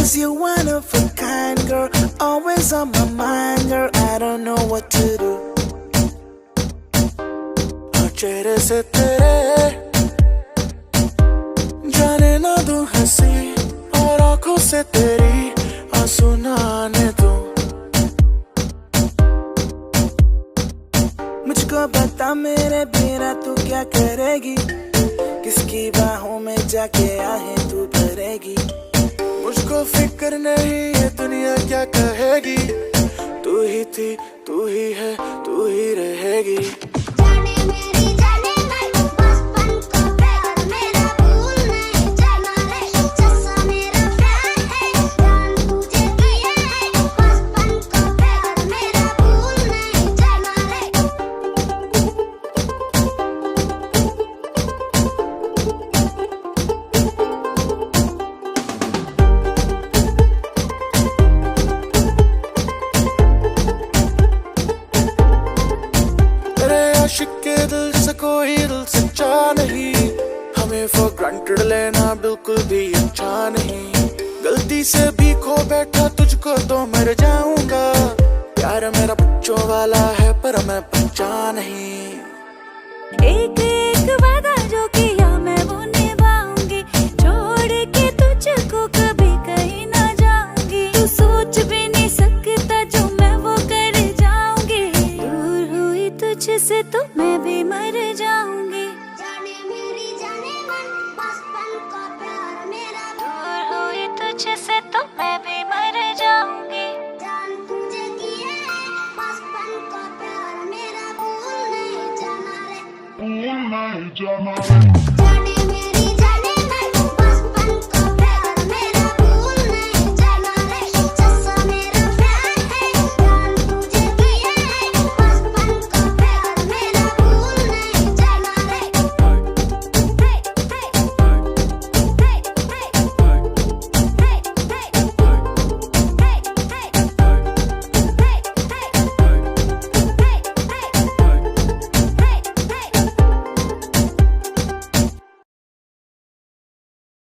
'Cause you're one of a kind, girl. Always on my mind, girl. I don't know what to do. और चेहरे से तेरे जाने ना दूं हंसी, और आंखों से तेरी आंसू ना आने दूं। मुझको बता मेरे बिना तू क्या करेगी, किसकी बाहों में जाके आहें तू भरेगी। मुझको फिक्र नहीं ये दुनिया क्या कहेगी, तू ही थी, तू ही है, तू ही रहेगी। आशिक के दिल से कोई दिल सच्चा नहीं, हमें फॉर ग्रांटेड लेना बिल्कुल भी अच्छा नहीं। गलती से भी खो बैठा तुझको तो मर जाऊंगा, प्यार मेरा बच्चों वाला है पर मैं बच्चा नहीं। एक एक वादा जो किया मैं वो निभाऊंगी, छोड़ के तुझको कभी कहीं ना जाऊंगी। तू सोच भी नहीं सकता जो मैं वो कर जाऊंगी, दूर हुई तुझसे तो मैं भी मर जाऊंगी। जाने मेरी जाने मन बचपन का प्यार मेरा, दूर हुई तुझसे तो मैं भी मर जाऊंगी। जान तुझे किए बचपन का प्यार मेरा, भूल नहीं जाना रे, भूल नहीं जाना रे।